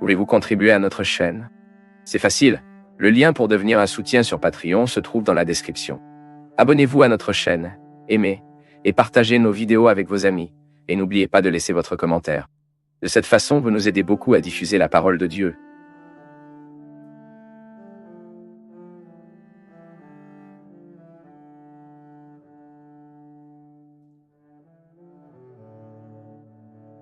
Voulez-vous contribuer à notre chaîne? C'est facile. Le lien pour devenir un soutien sur Patreon se trouve dans la description. Abonnez-vous à notre chaîne, aimez et partagez nos vidéos avec vos amis, et n'oubliez pas de laisser votre commentaire. De cette façon, vous nous aidez beaucoup à diffuser la parole de Dieu.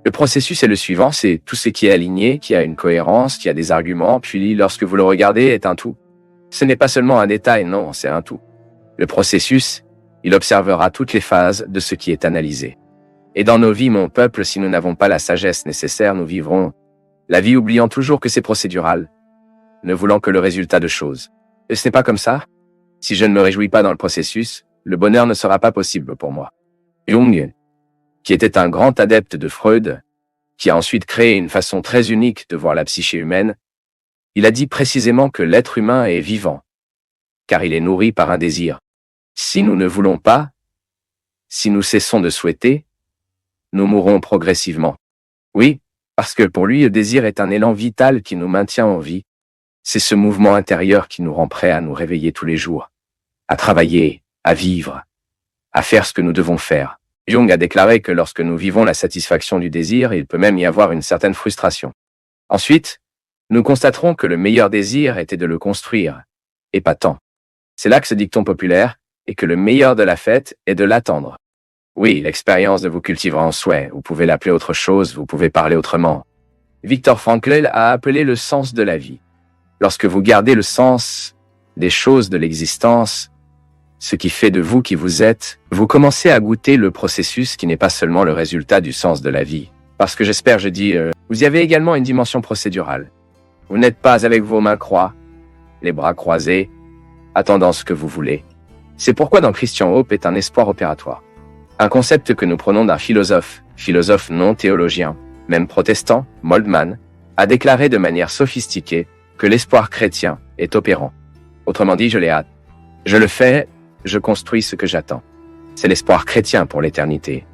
Le processus est le suivant, c'est tout ce qui est aligné, qui a une cohérence, qui a des arguments, puis lorsque vous le regardez, est un tout. Ce n'est pas seulement un détail, non, c'est un tout. Le processus, il observera toutes les phases de ce qui est analysé. Et dans nos vies, mon peuple, si nous n'avons pas la sagesse nécessaire, nous vivrons la vie oubliant toujours que c'est procédural, ne voulant que le résultat de choses. Et ce n'est pas comme ça. Si je ne me réjouis pas dans le processus, le bonheur ne sera pas possible pour moi. Jung, qui était un grand adepte de Freud, qui a ensuite créé une façon très unique de voir la psyché humaine, il a dit précisément que l'être humain est vivant, car il est nourri par un désir. Si nous ne voulons pas, si nous cessons de souhaiter, nous mourrons progressivement. Oui, parce que pour lui, le désir est un élan vital qui nous maintient en vie. C'est ce mouvement intérieur qui nous rend prêts à nous réveiller tous les jours, à travailler, à vivre, à faire ce que nous devons faire. Jung a déclaré que lorsque nous vivons la satisfaction du désir, il peut même y avoir une certaine frustration. Ensuite, nous constaterons que le meilleur désir était de le construire, et pas tant. C'est là que ce dicton populaire est que le meilleur de la fête est de l'attendre. Oui, l'expérience de vous cultivera en souhait, vous pouvez l'appeler autre chose, vous pouvez parler autrement. Viktor Frankl a appelé le sens de la vie. Lorsque vous gardez le sens des choses de l'existence, ce qui fait de vous qui vous êtes, vous commencez à goûter le processus qui n'est pas seulement le résultat du sens de la vie. Parce que j'espère, vous y avez également une dimension procédurale. Vous n'êtes pas avec vos mains croix, les bras croisés, attendant ce que vous voulez. C'est pourquoi dans Christian Hope est un espoir opératoire. Un concept que nous prenons d'un philosophe non théologien, même protestant, Moltmann, a déclaré de manière sophistiquée que l'espoir chrétien est opérant. Autrement dit, je l'ai hâte. Je le fais, je construis ce que j'attends. C'est l'espoir chrétien pour l'éternité.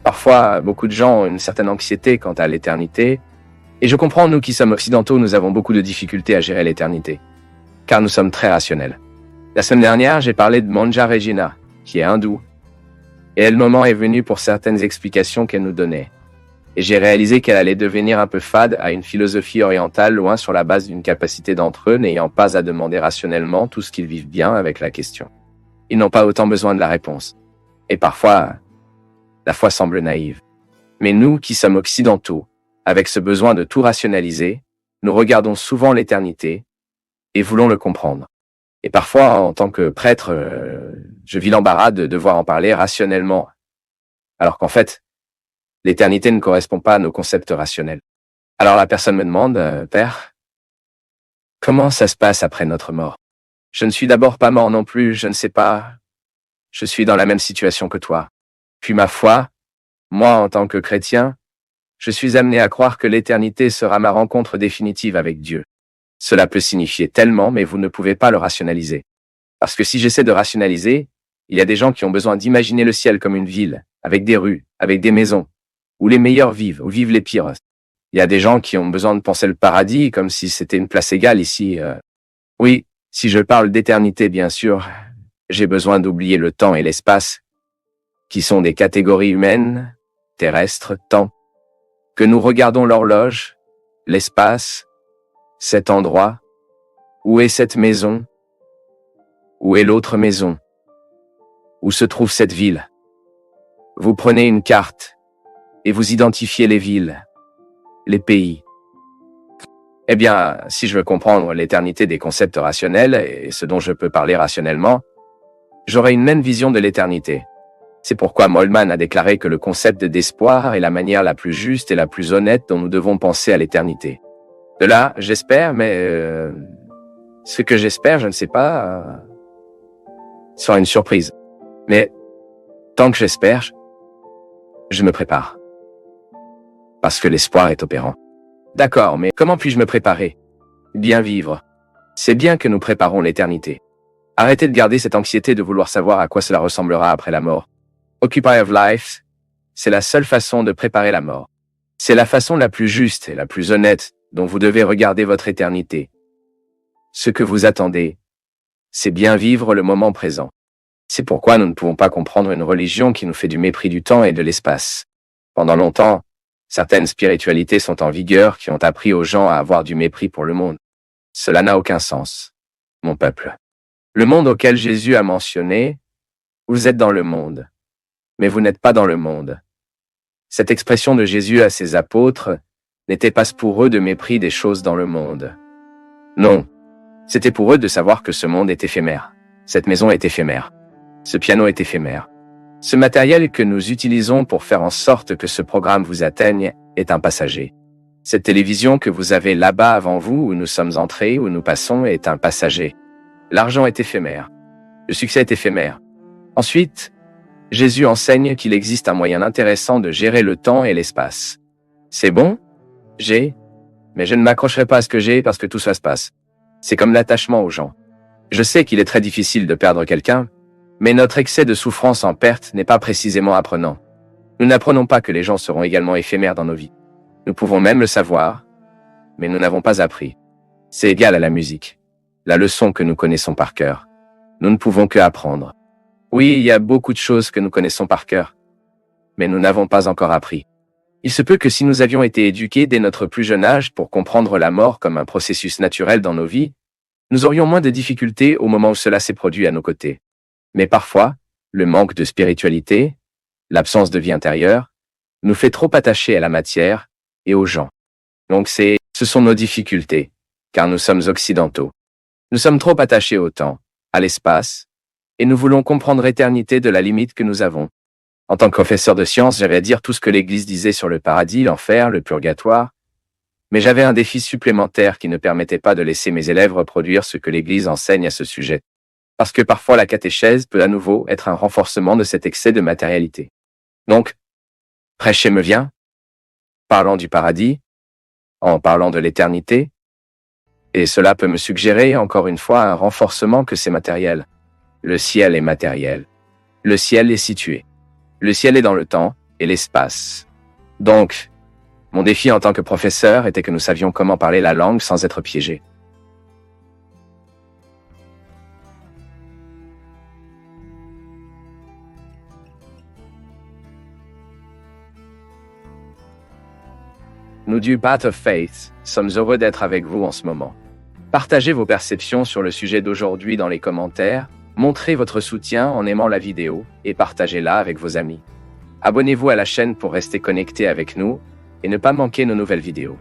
Parfois, beaucoup de gens ont une certaine anxiété quant à l'éternité, et je comprends, nous qui sommes occidentaux, nous avons beaucoup de difficultés à gérer l'éternité, car nous sommes très rationnels. La semaine dernière, j'ai parlé de Manja Regina, qui est hindoue, et le moment est venu pour certaines explications qu'elle nous donnait. Et j'ai réalisé qu'elle allait devenir un peu fade à une philosophie orientale loin sur la base d'une capacité d'entre eux n'ayant pas à demander rationnellement tout ce qu'ils vivent bien avec la question. Ils n'ont pas autant besoin de la réponse. Et parfois, la foi semble naïve. Mais nous, qui sommes occidentaux, avec ce besoin de tout rationaliser, nous regardons souvent l'éternité et voulons le comprendre. Et parfois, en tant que prêtre, je vis l'embarras de devoir en parler rationnellement. Alors qu'en fait, l'éternité ne correspond pas à nos concepts rationnels. Alors la personne me demande, Père, comment ça se passe après notre mort? Je ne suis d'abord pas mort non plus, je ne sais pas. Je suis dans la même situation que toi. Puis ma foi, moi en tant que chrétien, je suis amené à croire que l'éternité sera ma rencontre définitive avec Dieu. Cela peut signifier tellement, mais vous ne pouvez pas le rationaliser. Parce que si j'essaie de rationaliser, il y a des gens qui ont besoin d'imaginer le ciel comme une ville, avec des rues, avec des maisons, où les meilleurs vivent, où vivent les pires. Il y a des gens qui ont besoin de penser le paradis comme si c'était une place égale ici. Oui, si je parle d'éternité, bien sûr, j'ai besoin d'oublier le temps et l'espace, qui sont des catégories humaines, terrestres, temps, que nous regardons l'horloge, l'espace, cet endroit, où est cette maison, où est l'autre maison, où se trouve cette ville. Vous prenez une carte et vous identifiez les villes, les pays. Eh bien, si je veux comprendre l'éternité des concepts rationnels et ce dont je peux parler rationnellement, j'aurai une même vision de l'éternité. C'est pourquoi Moltmann a déclaré que le concept d'espoir est la manière la plus juste et la plus honnête dont nous devons penser à l'éternité. De là, j'espère, mais ce que j'espère, je ne sais pas, sera une surprise. Mais tant que j'espère, je me prépare. Parce que l'espoir est opérant. D'accord, mais comment puis-je me préparer? Bien vivre. C'est bien que nous préparons l'éternité. Arrêtez de garder cette anxiété de vouloir savoir à quoi cela ressemblera après la mort. Occupy of life, c'est la seule façon de préparer la mort. C'est la façon la plus juste et la plus honnête dont vous devez regarder votre éternité. Ce que vous attendez, c'est bien vivre le moment présent. C'est pourquoi nous ne pouvons pas comprendre une religion qui nous fait du mépris du temps et de l'espace. Pendant longtemps, certaines spiritualités sont en vigueur qui ont appris aux gens à avoir du mépris pour le monde. Cela n'a aucun sens, mon peuple. Le monde auquel Jésus a mentionné, vous êtes dans le monde, mais vous n'êtes pas dans le monde. Cette expression de Jésus à ses apôtres n'était pas pour eux de mépris des choses dans le monde. Non, c'était pour eux de savoir que ce monde est éphémère. Cette maison est éphémère. Ce piano est éphémère. Ce matériel que nous utilisons pour faire en sorte que ce programme vous atteigne est un passager. Cette télévision que vous avez là-bas avant vous, où nous sommes entrés, où nous passons, est un passager. L'argent est éphémère. Le succès est éphémère. Ensuite, Jésus enseigne qu'il existe un moyen intéressant de gérer le temps et l'espace. C'est bon? Mais je ne m'accrocherai pas à ce que j'ai parce que tout ça se passe. C'est comme l'attachement aux gens. Je sais qu'il est très difficile de perdre quelqu'un, mais notre excès de souffrance en perte n'est pas précisément apprenant. Nous n'apprenons pas que les gens seront également éphémères dans nos vies. Nous pouvons même le savoir, mais nous n'avons pas appris. C'est égal à la musique, la leçon que nous connaissons par cœur. Nous ne pouvons que apprendre. Oui, il y a beaucoup de choses que nous connaissons par cœur, mais nous n'avons pas encore appris. Il se peut que si nous avions été éduqués dès notre plus jeune âge pour comprendre la mort comme un processus naturel dans nos vies, nous aurions moins de difficultés au moment où cela s'est produit à nos côtés. Mais parfois, le manque de spiritualité, l'absence de vie intérieure, nous fait trop attacher à la matière et aux gens. Donc ce sont nos difficultés, car nous sommes occidentaux. Nous sommes trop attachés au temps, à l'espace, et nous voulons comprendre l'éternité de la limite que nous avons. En tant que professeur de sciences, j'avais à dire tout ce que l'Église disait sur le paradis, l'enfer, le purgatoire, mais j'avais un défi supplémentaire qui ne permettait pas de laisser mes élèves reproduire ce que l'Église enseigne à ce sujet. Parce que parfois la catéchèse peut à nouveau être un renforcement de cet excès de matérialité. Donc, prêcher me vient, parlant du paradis, en parlant de l'éternité, et cela peut me suggérer encore une fois un renforcement que c'est matériel. Le ciel est matériel. Le ciel est situé. Le ciel est dans le temps et l'espace. Donc, mon défi en tant que professeur était que nous savions comment parler la langue sans être piégés. Nous du Path of Faith sommes heureux d'être avec vous en ce moment. Partagez vos perceptions sur le sujet d'aujourd'hui dans les commentaires, montrez votre soutien en aimant la vidéo et partagez-la avec vos amis. Abonnez-vous à la chaîne pour rester connecté avec nous et ne pas manquer nos nouvelles vidéos.